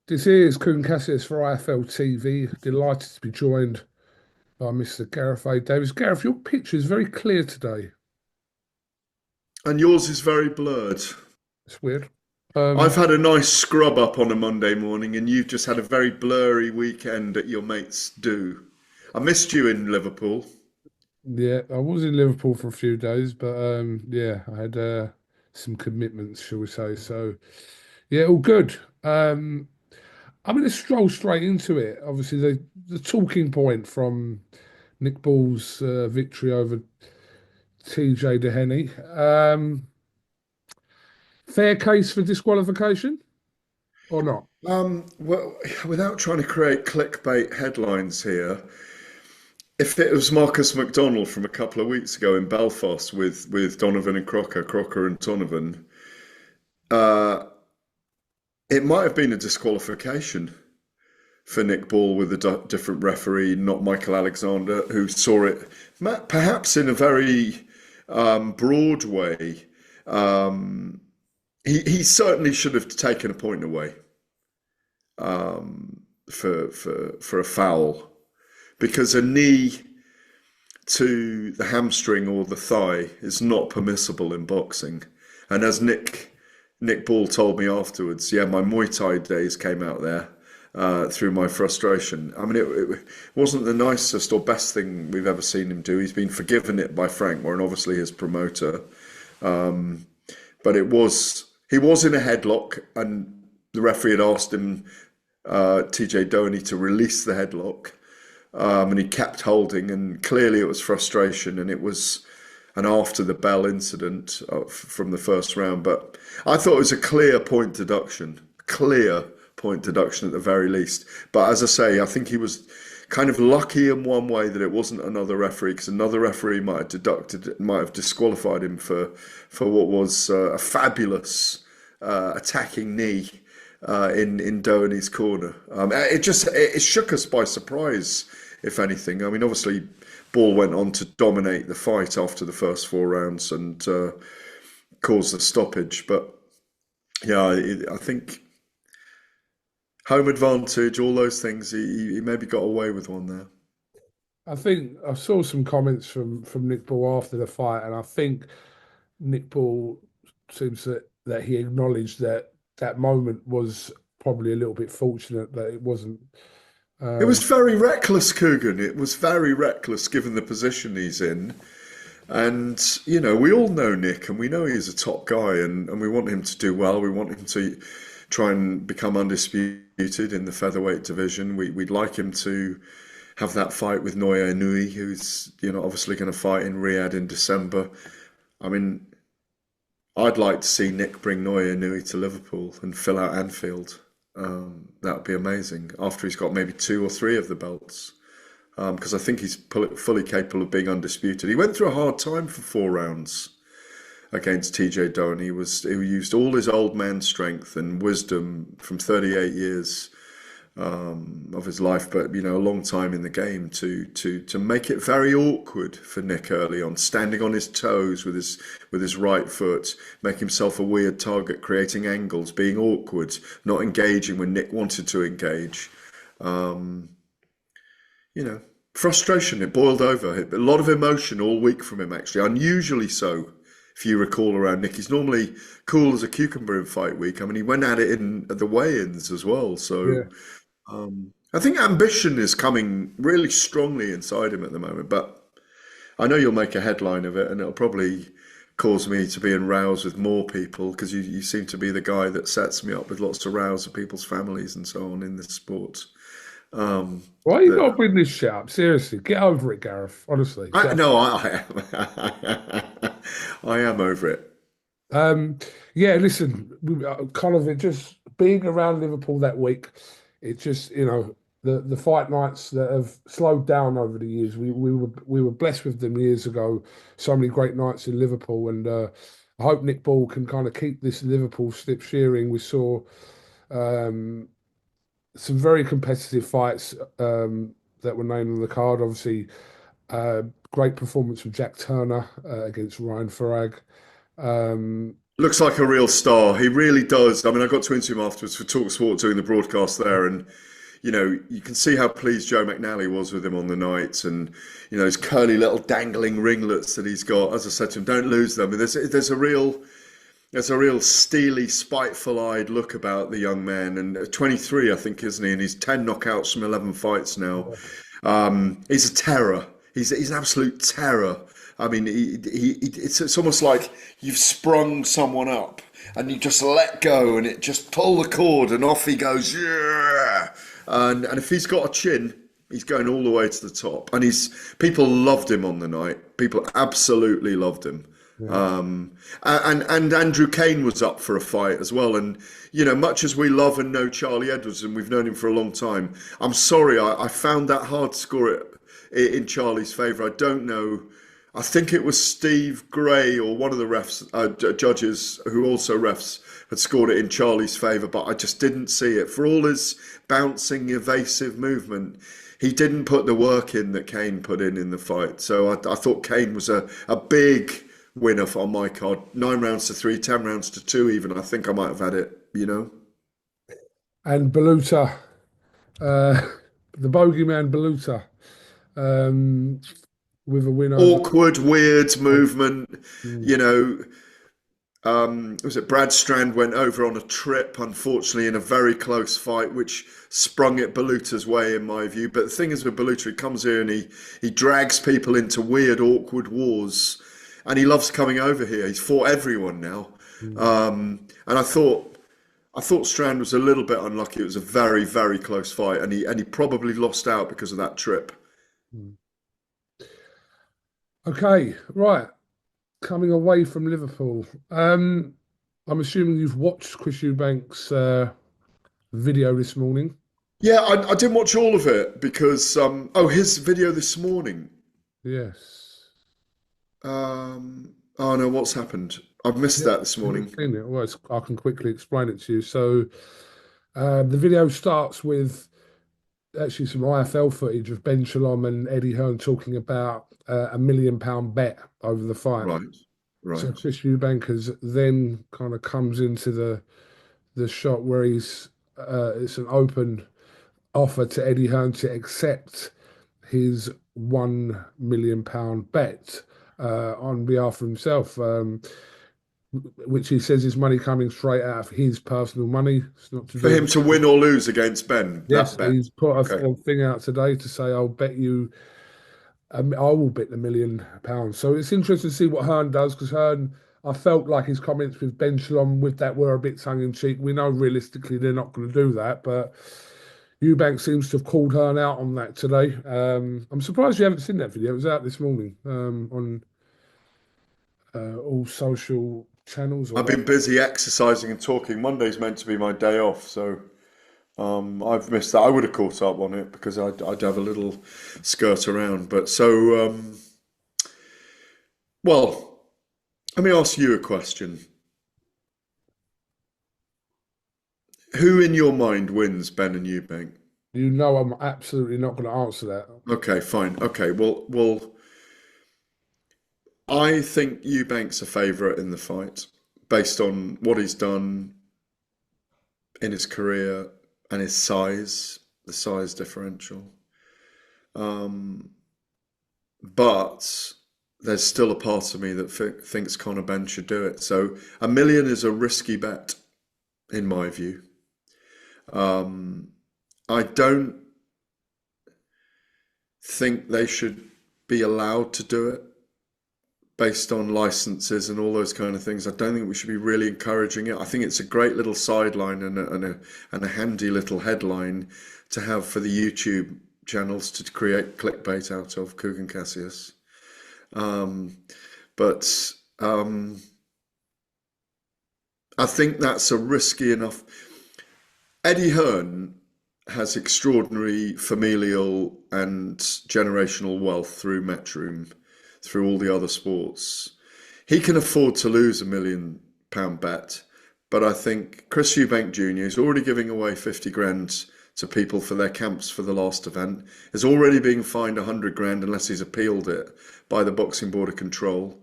This is Kugan Cassius for iFLTV. Delighted to be joined by Mr. Gareth A.Davies. Gareth, your picture is very clear today. And yours is very blurred. It's weird. I've Um, had a nice scrub up on a Monday morning, and you've just had a very blurry weekend at your mate's do. I missed you in Liverpool. yeah, I was in Liverpool for a few days, but yeah, I had some commitments, shall we say. So, yeah, all good. I'm going to stroll straight into it. Obviously, the talking point from Nick Ball's victory over TJ Doheny. Fair case for disqualification or not? Well, without trying to create clickbait headlines here, if it was Marcus McDonald from a couple of weeks ago in Belfast with Donovan and Crocker and Donovan, uh, it might have been a disqualification for Nick Ball with a different referee, not Michael Alexander, who saw it perhaps in a very broad way. Um, he certainly should have taken a point away for a foul because a knee to the hamstring or the thigh is not permissible in boxing. And as Nick Ball told me afterwards, yeah, my Muay Thai days came out there through my frustration. I mean, it wasn't the nicest or best thing we've ever seen him do. He's been forgiven it by Frank Warren, obviously his promoter. But he was in a headlock, and the referee had asked him, TJ Doheny, to release the headlock. And he kept holding, and clearly it was frustration, and it was an after the bell incident from the first round. But I thought it was a clear point deduction at the very least. But as I say, I think he was kind of lucky in one way that it wasn't another referee, because another referee might have disqualified him for what was a fabulous attacking knee in Doheny's corner. It shook us by surprise, if anything. I mean, obviously, Ball went on to dominate the fight after the first four rounds and caused the stoppage. But yeah, I think home advantage, all those things, he maybe got away with one there. I think I saw some comments from Nick Ball after the fight, and I think Nick Ball seems that he acknowledged that that moment was probably a little bit fortunate that it wasn't. It was Um, very reckless, Kugan. It was very reckless given the position he's in. And, we all know Nick and we know he's a top guy and we want him to do well. We want him to try and become undisputed in the featherweight division. We'd like him to have that fight with Naoya Inoue, who's, obviously going to fight in Riyadh in December. I mean, I'd like to see Nick bring Naoya Inoue to Liverpool and fill out Anfield. That would be amazing after he's got maybe two or three of the belts. Because I think he's fully capable of being undisputed. He went through a hard time for four rounds against TJ Doheny. He used all his old man strength and wisdom from 38 years of his life, but a long time in the game to make it very awkward for Nick early on, standing on his toes with his right foot, making himself a weird target, creating angles, being awkward, not engaging when Nick wanted to engage. Um, Frustration. It boiled over. A lot of emotion all week from him, actually. Unusually so, if you recall, around Nick. He's normally cool as a cucumber in fight week. I mean, he went at it in at the weigh-ins as well. So yeah, I think ambition is coming really strongly inside him at the moment. But I know you'll make a headline of it, and it'll probably cause me to be in rows with more people because you seem to be the guy that sets me up with lots of rows with people's families and so on in this sport. Um, why you got to that bring this shit up? Seriously, get over it, Gareth. Honestly, I no, I am. I am over it. Um, yeah, listen, kind of it just being around Liverpool that week, it just the fight nights that have slowed down over the years. We were blessed with them years ago. So many great nights in Liverpool, and I hope Nick Ball can kind of keep this Liverpool slip shearing. We saw um, some very competitive fights that were named on the card. Obviously, uh, great performance from Jack Turner against Ryan Farag. Looks like a real star. He really does. I mean, I got to interview him afterwards for TalkSport doing the broadcast there, and you can see how pleased Joe McNally was with him on the night, and his curly little dangling ringlets that he's got. As I said to him, don't lose them. And there's a real steely, spiteful-eyed look about the young man, and 23, I think, isn't he? And he's 10 knockouts from 11 fights now. He's a terror. He's an absolute terror. I mean, it's almost like you've sprung someone up and you just let go and it just pull the cord and off he goes. Yeah. And if he's got a chin, he's going all the way to the top. And people loved him on the night. People absolutely loved him. Yeah. And Andrew Kane was up for a fight as well. And much as we love and know Charlie Edwards, and we've known him for a long time, I'm sorry, I found that hard to score it in Charlie's favour. I don't know. I think it was Steve Gray or one of the refs, judges who also refs, had scored it in Charlie's favour, but I just didn't see it. For all his bouncing, evasive movement, he didn't put the work in that Kane put in the fight. So I thought Kane was a big winner on my card. 9 rounds to 3, 10 rounds to 2 even. I think I might have had it, And Beluta, the bogeyman Beluta, with a win over. Awkward, weird movement, was it Brad Strand went over on a trip, unfortunately, in a very close fight, which sprung it Beluta's way, in my view. But the thing is with Beluta, he comes here and he drags people into weird, awkward wars, and he loves coming over here. He's fought everyone now, and I thought Strand was a little bit unlucky. It was a very, very close fight, and he probably lost out because of that trip. Okay, right. Coming away from Liverpool, I'm assuming you've watched Chris Eubank's video this morning. Yeah, I didn't watch all of it because his video this morning. Yes. Oh no, what's happened? I've missed that this morning. Seen it. Well, I can quickly explain it to you. So, the video starts with actually some IFL footage of Ben Shalom and Eddie Hearn talking about a £1 million bet over the fight. Right. So Chris Eubank then kind of comes into the shot where it's an open offer to Eddie Hearn to accept his £1 million bet on behalf of himself, which he says is money coming straight out of his personal money. It's not to for him to win or lose against Ben. Yes, he's put a thing out today to say, I'll bet you, I will bet the £1 million. So it's interesting to see what Hearn does, because Hearn, I felt like his comments with Ben Shalom with that were a bit tongue-in-cheek. We know realistically they're not going to do that, but Eubank seems to have called Hearn out on that today. I'm surprised you haven't seen that video. It was out this morning on all social channels. I've been busy exercising and talking. Monday's meant to be my day off, so I've missed that. I would have caught up on it because I'd have a little skirt around. But so, well, let me ask you a question. Who in your mind wins, Ben and Eubank? You know I'm absolutely not going to answer that. Okay, fine. Okay, well, I think Eubank's a favourite in the fight based on what he's done in his career and his size, the size differential. But there's still a part of me that thinks Conor Benn should do it. So £1 million is a risky bet, in my view. I don't think they should be allowed to do it based on licenses and all those kind of things. I don't think we should be really encouraging it. I think it's a great little sideline and a handy little headline to have for the YouTube channels to create clickbait out of, Kugan Cassius. But I think that's a risky enough. Eddie Hearn has extraordinary familial and generational wealth through Matchroom, through all the other sports. He can afford to lose £1 million bet, but I think Chris Eubank Jr. is already giving away 50 grand to people for their camps for the last event, is already being fined 100 grand unless he's appealed it by the Boxing Board of Control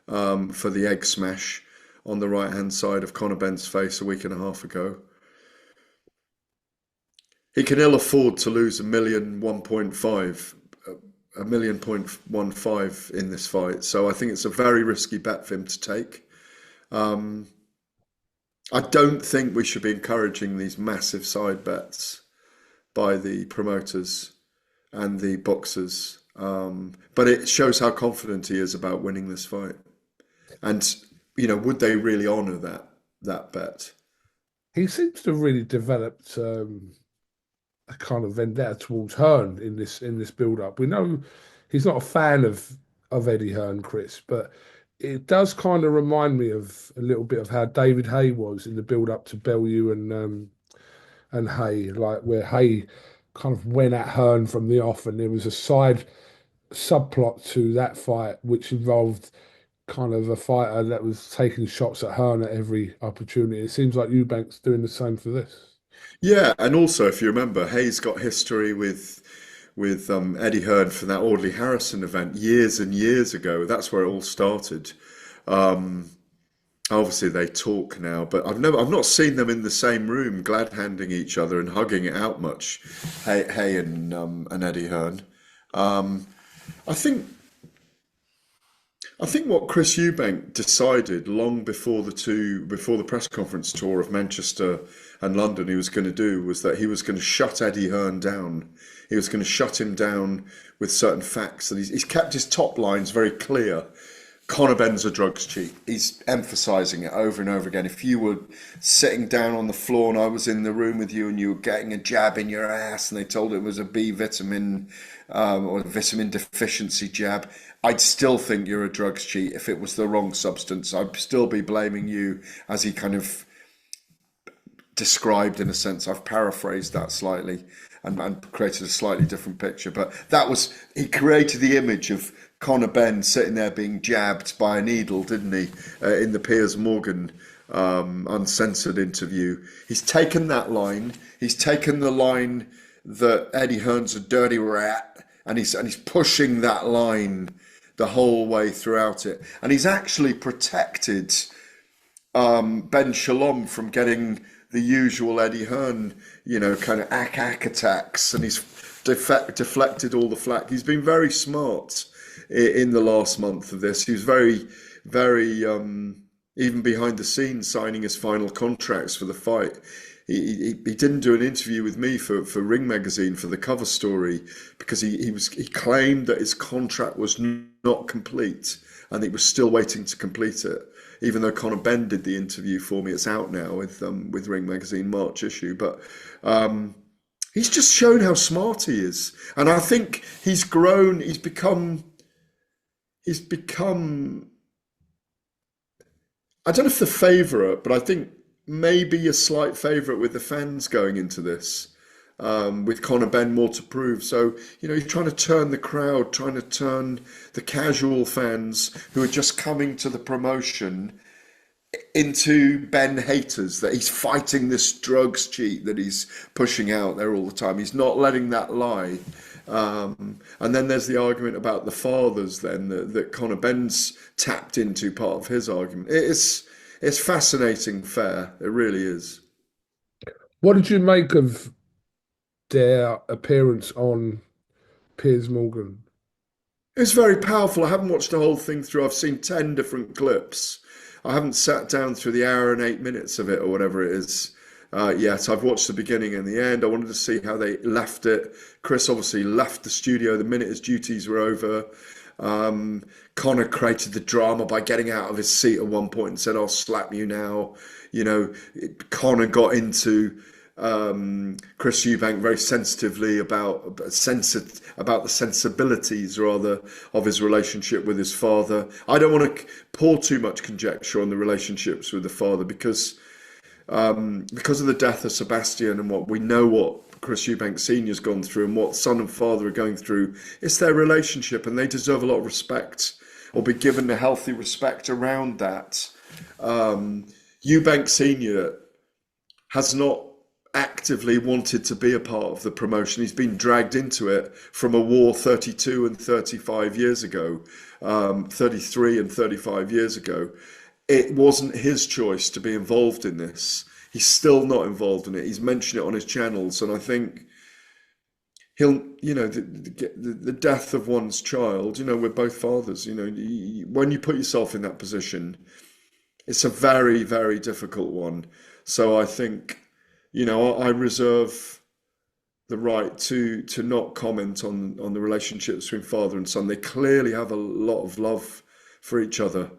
for the egg smash. on the right-hand side of Conor Benn's face a week and a half ago. He can ill afford to lose a million 1.15 in this fight. So I think it's a very risky bet for him to take. I don't think we should be encouraging these massive side bets by the promoters and the boxers. But it shows how confident he is about winning this fight. And, would they really honour that bet? He seems to have really developed a kind of vendetta towards Hearn in this build-up. We know he's not a fan of Eddie Hearn, Chris, but it does kind of remind me of a little bit of how David Hay was in the build-up to Bellew and Hay, like where Hay kind of went at Hearn from the off, and there was a side subplot to that fight which involved kind of a fighter that was taking shots at Hearn at every opportunity. It seems like Eubank's doing the same for this. Yeah, and also if you remember, Hayes got history with Eddie Hearn for that Audley Harrison event years and years ago. That's where it all started. Obviously they talk now, but I've not seen them in the same room glad handing each other and hugging it out much. Hay and Eddie Hearn. I think what Chris Eubank decided long before the press conference tour of Manchester and London he was going to do was that he was going to shut Eddie Hearn down. He was going to shut him down with certain facts, and he's kept his top lines very clear. Conor Benn's a drugs cheat. He's emphasising it over and over again. If you were sitting down on the floor and I was in the room with you and you were getting a jab in your ass and they told it was a B vitamin or a vitamin deficiency jab, I'd still think you're a drugs cheat. If it was the wrong substance, I'd still be blaming you, as he kind of described in a sense. I've paraphrased that slightly and created a slightly different picture. But he created the image of Conor Benn sitting there being jabbed by a needle, didn't he, in the Piers Morgan uncensored interview. He's taken that line. He's taken the line that Eddie Hearn's a dirty rat, and he's pushing that line the whole way throughout it. And he's actually protected Ben Shalom from getting the usual Eddie Hearn, kind of ack attacks, and he's deflected all the flack. He's been very smart in the last month of this. He was very, very, even behind the scenes, signing his final contracts for the fight. He didn't do an interview with me for Ring Magazine for the cover story because he claimed that his contract was not complete and he was still waiting to complete it. Even though Conor Benn did the interview for me, it's out now with Ring Magazine March issue. But he's just shown how smart he is, and I think he's grown. He's become. I don't know if the favourite, but I think maybe a slight favourite with the fans going into this, with Conor Benn more to prove. So, he's trying to turn the crowd, trying to turn the casual fans who are just coming to the promotion into Ben haters, that he's fighting this drugs cheat that he's pushing out there all the time. He's not letting that lie. And then there's the argument about the fathers then that Conor Benn's tapped into part of his argument. It's fascinating fair. It really is. What did you make of their appearance on Piers Morgan? It's very powerful. I haven't watched the whole thing through. I've seen 10 different clips. I haven't sat down through the hour and 8 minutes of it or whatever it is yet. I've watched the beginning and the end. I wanted to see how they left it. Chris obviously left the studio the minute his duties were over. Conor created the drama by getting out of his seat at one point and said, "I'll slap you now." Conor got into Chris Eubank very sensitively about the sensibilities rather of his relationship with his father. I don't want to pour too much conjecture on the relationships with the father because of the death of Sebastian and what Chris Eubank Senior's gone through and what son and father are going through. It's their relationship and they deserve a lot of respect, or be given a healthy respect around that. Eubank Senior has not actively wanted to be a part of the promotion. He's been dragged into it from a war 32 and 35 years ago, 33 and 35 years ago. it wasn't his choice to be involved in this. He's still not involved in it. He's mentioned it on his channels, and I think he'll, the death of one's child. We're both fathers. When you put yourself in that position, it's a very, very difficult one. So I think, I reserve the right to not comment on the relationship between father and son. They clearly have a lot of love for each other.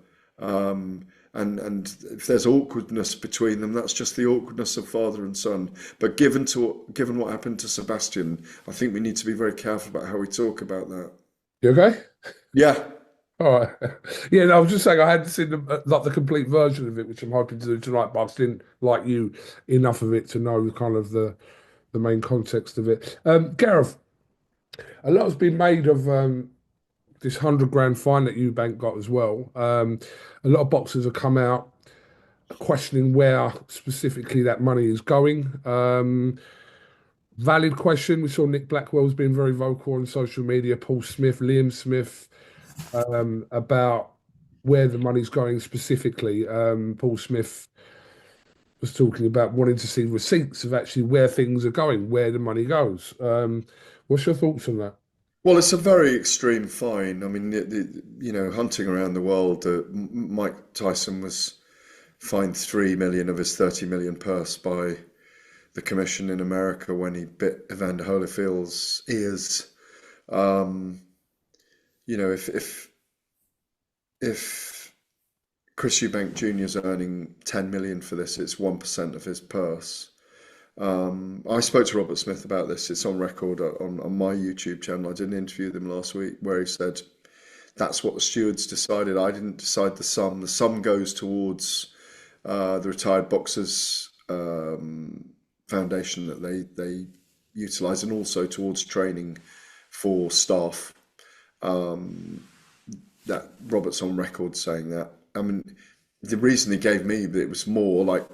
And if there's awkwardness between them, that's just the awkwardness of father and son. But given what happened to Sebastian, I think we need to be very careful about how we talk about that. You okay? Yeah. All right. Yeah, no, I was just saying I hadn't seen the complete version of it, which I'm hoping to do tonight, but I didn't, like you, enough of it to know kind of the main context of it. Gareth, a lot has been made of this 100 grand fine that Eubank got as well. A lot of boxers have come out questioning where specifically that money is going. Valid question. We saw Nick Blackwell's been very vocal on social media, Paul Smith, Liam Smith, about where the money's going specifically. Paul Smith was talking about wanting to see receipts of actually where things are going, where the money goes. What's your thoughts on that? Well, it's a very extreme fine. I mean, hunting around the world, Mike Tyson was fined 3 million of his 30 million purse by the commission in America when he bit Evander Holyfield's ears. If Chris Eubank Jr. is earning 10 million for this, it's 1% of his purse. I spoke to Robert Smith about this. It's on record on my YouTube channel. I did an interview with him last week where he said that's what the stewards decided. I didn't decide the sum. The sum goes towards the retired boxers foundation that they utilise, and also towards training for staff. That Robert's on record saying that. I mean, the reason he gave me that it was more like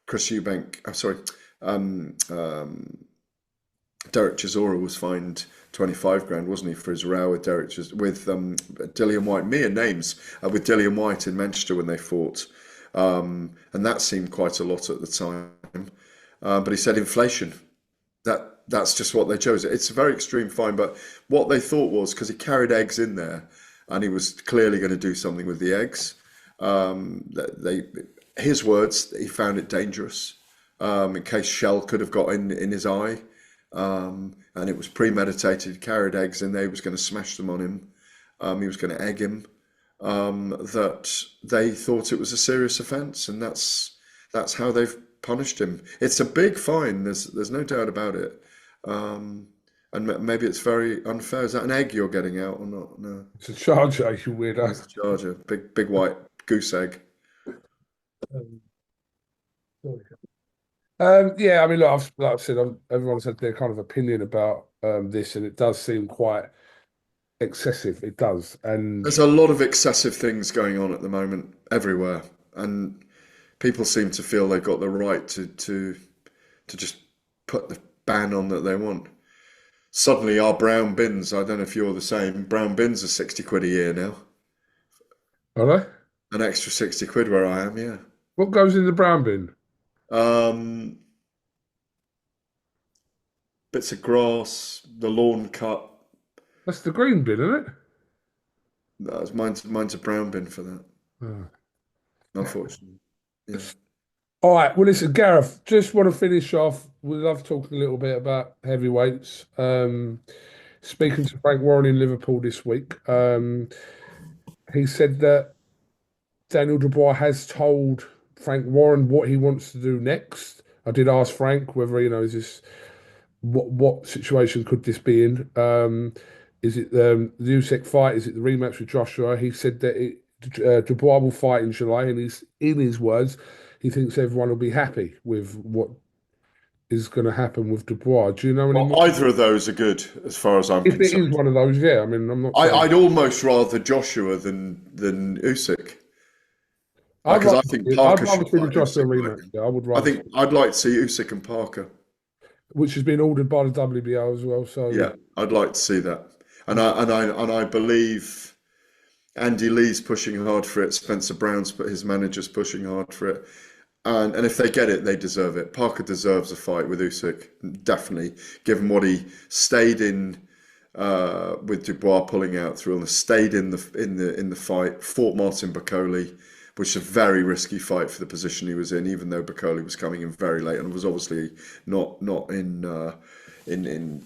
Chris Eubank, Derek Chisora was fined 25 grand, wasn't he, for his row with Dillian White, mere names, with Dillian White in Manchester when they fought. And that seemed quite a lot at the time. But he said inflation. That's just what they chose. It's a very extreme fine, but what they thought was, because he carried eggs in there and he was clearly going to do something with the eggs, his words, he found it dangerous, in case shell could have got in his eye, and it was premeditated. He carried eggs in there, he was going to smash them on him, he was going to egg him, that they thought it was a serious offence, and that's how they've punished him. It's a big fine, there's no doubt about it, and maybe it's very unfair. Is that an egg you're getting out or not? No. It's a charger, you weirdo. It's a charger, big white goose egg. Yeah, I mean, look, like I've said, everyone's had their kind of opinion about this, and it does seem quite excessive. It does, and there's a lot of excessive things going on at the moment everywhere, and people seem to feel they've got the right to just put the ban on that they want. Suddenly, our brown bins, I don't know if you're the same, brown bins are 60 quid a year now. Are they? An extra 60 quid where I am, yeah. What goes in the brown bin? Bits of grass, the lawn cut. That's the green bin, isn't it? Mine's a brown bin for that. Oh. Unfortunately. Yeah. All right. Well, listen, Gareth, just want to finish off. We love talking a little bit about heavyweights. Speaking to Frank Warren in Liverpool this week, he said that Daniel Dubois has told Frank Warren what he wants to do next. I did ask Frank whether, is this what situation could this be in? Is it the Usyk fight? Is it the rematch with Joshua? He said that Dubois will fight in July, and in his words, he thinks everyone will be happy with what is going to happen with Dubois. Do you know any more? Either of those are good, as far as I'm concerned. If it is one of those, yeah. I mean, I'm not. I'd almost rather Joshua than Usyk. Because I think Parker should fight Joshua Usyk. rematch. Yeah, I would rather. I think I'd like to see Usyk and Parker, which has been ordered by the WBO as well. So yeah, I'd like to see that, and I believe Andy Lee's pushing hard for it. Spencer Brown's, but his manager's pushing hard for it. And if they get it, they deserve it. Parker deserves a fight with Usyk, definitely, given what he stayed in with Dubois pulling out through illness, stayed in the fight, fought Martin Bakole, which is a very risky fight for the position he was in, even though Bakole was coming in very late and was obviously not in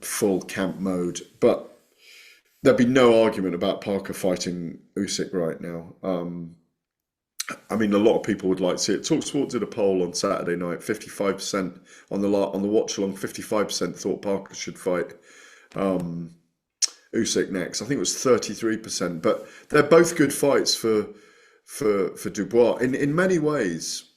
full camp mode. But there'd be no argument about Parker fighting Usyk right now. I mean, a lot of people would like to see it. TalkSport did a poll on Saturday night. 55% on the watch along. 55% thought Parker should fight Usyk next. I think it was 33%. But they're both good fights for Dubois. In many ways,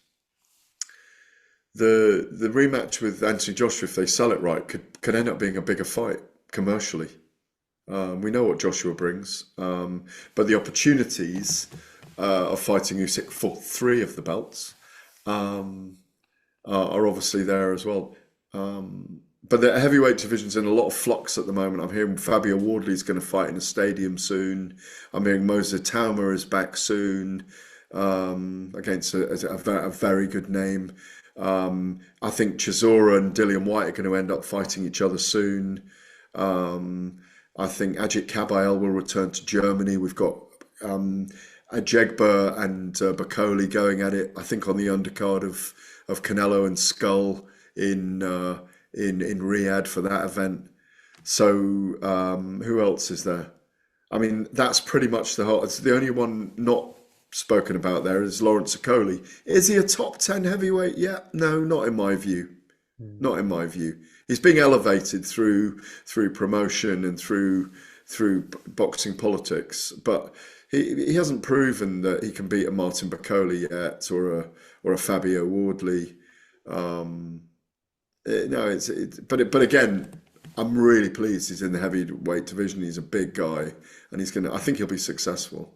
the rematch with Anthony Joshua, if they sell it right, could end up being a bigger fight commercially. We know what Joshua brings, but the opportunities of fighting Usyk for 3 of the belts are obviously there as well. But the heavyweight division's in a lot of flux at the moment. I'm hearing Fabio Wardley's going to fight in a stadium soon. I'm hearing Moza Tauma is back soon against a very good name. I think Chisora and Dillian White are going to end up fighting each other soon. I think Ajit Kabayel will return to Germany. We've got Ajegba and Bakole going at it. I think on the undercard of Canelo and Skull in Riyadh for that event. So who else is there? I mean, that's pretty much the whole. It's the only one not spoken about there is Lawrence Okoli. Is he a top 10 heavyweight yet? No, not in my view. Not in my view. He's being elevated through promotion and through boxing politics, but he hasn't proven that he can beat a Martin Bakole yet or a Fabio Wardley. No, but again, I'm really pleased he's in the heavyweight division. He's a big guy, and I think he'll be successful.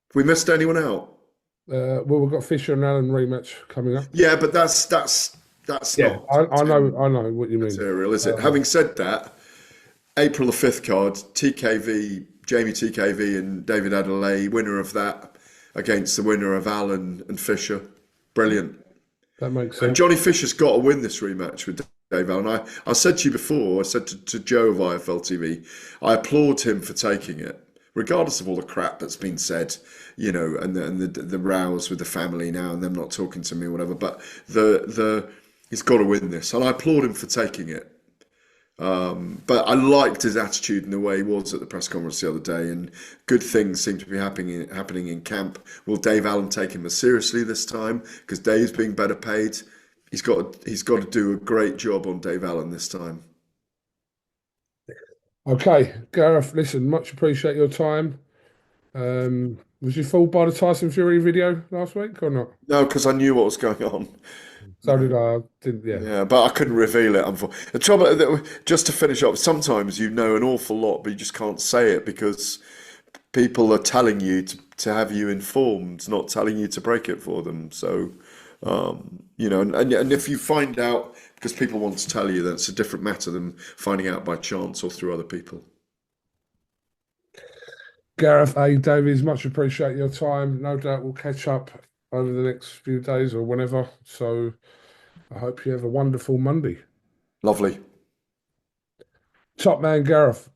Have we missed anyone out? Well, we've got Fisher and Allen rematch coming up. Yeah, but that's Yeah, not I know what you mean. material, is it? Having said that, April the 5th card, Jamie TKV and David Adelaide, winner of that against the winner of Allen and Fisher. Brilliant. That makes And sense. Johnny Fisher's got to win this rematch with Dave Allen. I said to you before, I said to Joe of IFLTV, I applaud him for taking it, regardless of all the crap that's been said, and the rows with the family now and them not talking to me or whatever. But he's got to win this, and I applaud him for taking it. But I liked his attitude and the way he was at the press conference the other day, and good things seem to be happening in camp. Will Dave Allen take him as seriously this time? Because Dave's being better paid. He's got to do a great job on Dave Allen this time. Okay, Gareth, listen, much appreciate your time. Was you fooled by the Tyson Fury video last week or not? No, because I knew what was going on. So did I. Didn't, yeah. Yeah, but I couldn't reveal it. The trouble, just to finish up, sometimes you know an awful lot, but you just can't say it because people are telling you to have you informed, not telling you to break it for them. So, and if you find out because people want to tell you, that's a different matter than finding out by chance or through other people. Gareth A.Davies, much appreciate your time. No doubt we'll catch up over the next few days or whenever. So I hope you have a wonderful Monday. Lovely. Top man, Gareth.